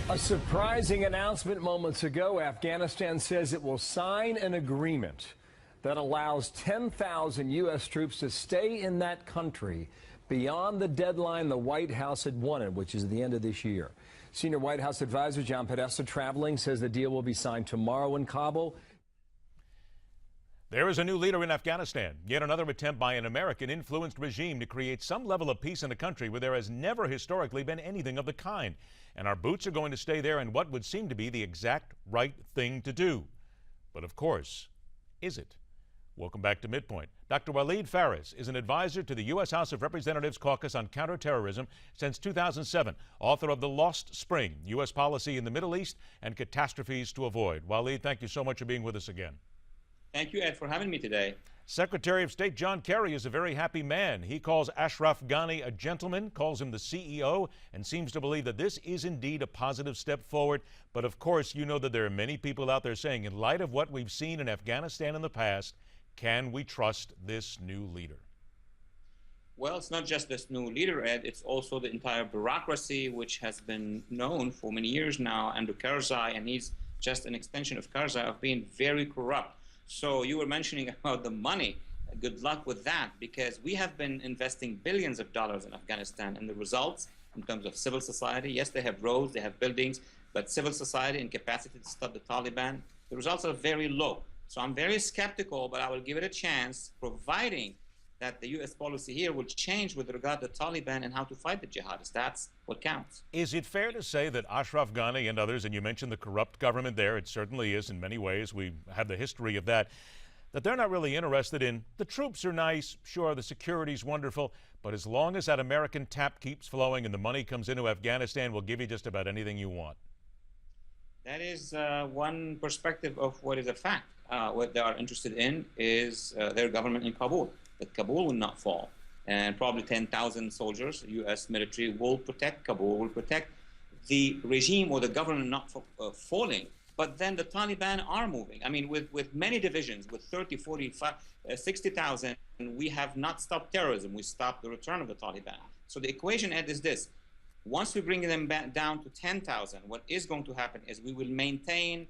A surprising announcement moments ago. Afghanistan says it will sign an agreement that allows 10,000 U.S. troops to stay in that country beyond the deadline the White House had wanted, which is the end of this year. Senior White House advisor John Podesta, traveling, says the deal will be signed tomorrow in Kabul. There is a new leader in Afghanistan, yet another attempt by an American-influenced regime to create some level of peace in a country where there has never historically been anything of the kind. And our boots are going to stay there in what would seem to be the exact right thing to do. But of course, is it? Welcome back to Midpoint. Dr. Walid Phares is an advisor to the U.S. House of Representatives Caucus on Counterterrorism since 2007, author of The Lost Spring, U.S. Policy in the Middle East and Catastrophes to Avoid. Walid, thank you so much for being with us again. Thank you, Ed, for having me today. Secretary of State John Kerry is a very happy man. He calls Ashraf Ghani a gentleman, calls him the CEO, and seems to believe that this is indeed a positive step forward. But of course, you know that there are many people out there saying, in light of what we've seen in Afghanistan in the past, can we trust this new leader? Well, it's not just this new leader, Ed. It's also the entire bureaucracy, which has been known for many years now under Karzai, and he's just an extension of Karzai, of being very corrupt. So you were mentioning about the money. Good luck with that, because we have been investing billions of dollars in Afghanistan, and the results in terms of civil society, yes, they have roads, they have buildings, but civil society and capacity to stop the Taliban, the results are very low. So I'm very skeptical, but I will give it a chance, providing that the U.S. policy here will change with regard to the Taliban and how to fight the jihadists. That's what counts. Is it fair to say that Ashraf Ghani and others, and you mentioned the corrupt government there, it certainly is in many ways, we have the history of that, that they're not really interested in the troops are nice, sure, the security's wonderful, but as long as that American tap keeps flowing and the money comes into Afghanistan, we'll give you just about anything you want? That is one perspective of what is a fact. What they are interested in is their government in Kabul. That Kabul will not fall, and probably 10,000 soldiers, U.S. military, will protect Kabul, will protect the regime or the government not falling. But then the Taliban are moving. I mean, with many divisions, with 30, 40, 60,000, we have not stopped terrorism. We stopped the return of the Taliban. So the equation, Ed, is this. Once we bring them back down to 10,000, what is going to happen is we will maintain,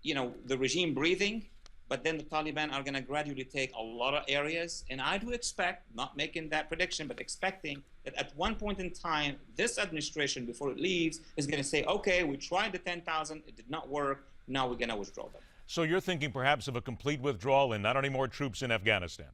the regime breathing, but then the Taliban are going to gradually take a lot of areas. And I do expect, not making that prediction, but expecting that at one point in time, this administration, before it leaves, is going to say, okay, we tried the 10,000, it did not work, now we're going to withdraw them. So you're thinking perhaps of a complete withdrawal and not any more troops in Afghanistan?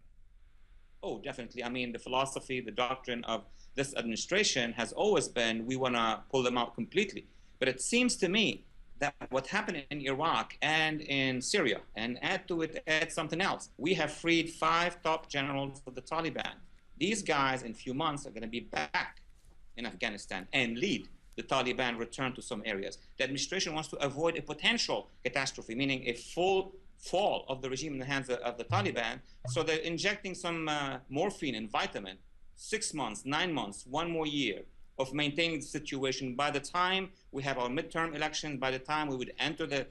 Oh, definitely. I mean, the philosophy, the doctrine of this administration has always been, we want to pull them out completely. But it seems to me that what happened in Iraq and in Syria, and add to it, add something else. We have freed 5 top generals of the Taliban. These guys in a few months are going to be back in Afghanistan and lead the Taliban return to some areas. The administration wants to avoid a potential catastrophe, meaning a full fall of the regime in the hands of the Taliban. So they're injecting some morphine and vitamin, 6 months, 9 months, 1 more year of maintaining the situation. By the time we have our midterm election, by the time we would enter the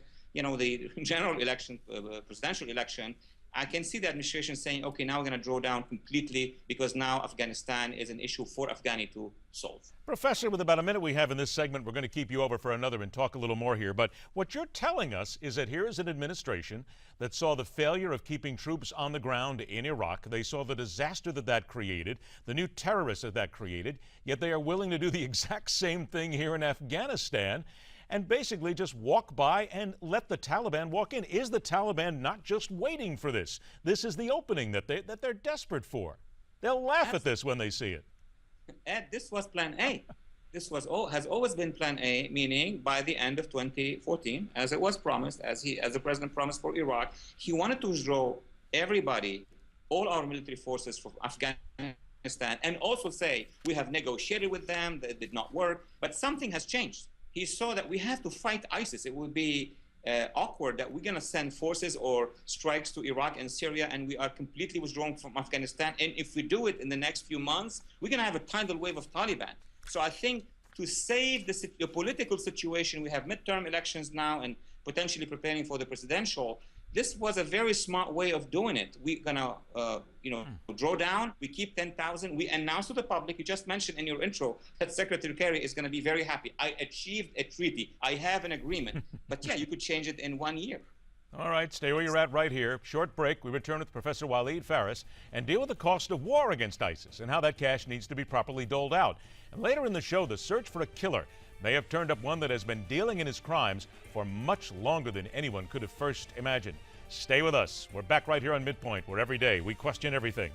general election, presidential election, I can see the administration saying, okay, now we're going to draw down completely because now Afghanistan is an issue for Afghani to solve. Professor, with about a minute we have in this segment, we're going to keep you over for another and talk a little more here. But what you're telling us is that here is an administration that saw the failure of keeping troops on the ground in Iraq. They saw the disaster that created, the new terrorists that created, yet they are willing to do the exact same thing here in Afghanistan and basically just walk by and let the Taliban walk in. Is the Taliban not just waiting for this? This is the opening that they're desperate for. They'll laugh at this when they see it. Ed, this was Plan A. This has always been Plan A, meaning by the end of 2014, as it was promised, as the president promised for Iraq, he wanted to withdraw everybody, all our military forces from Afghanistan, and also say we have negotiated with them, that it did not work, but something has changed. He saw that we have to fight ISIS. It would be awkward that we're going to send forces or strikes to Iraq and Syria, and we are completely withdrawing from Afghanistan. And if we do it in the next few months, we're going to have a tidal wave of Taliban. So I think to save the political situation, we have midterm elections now and potentially preparing for the presidential. This was a very smart way of doing it. We're gonna, draw down. We keep 10,000. We announce to the public. You just mentioned in your intro that Secretary Kerry is going to be very happy. I achieved a treaty. I have an agreement. But yeah, you could change it in 1 year. All right, stay where you're at right here. Short break. We return with Professor Walid Phares and deal with the cost of war against ISIS and how that cash needs to be properly doled out. And later in the show, the search for a killer may have turned up one that has been dealing in his crimes for much longer than anyone could have first imagined. Stay with us. We're back right here on Midpoint, where every day we question everything.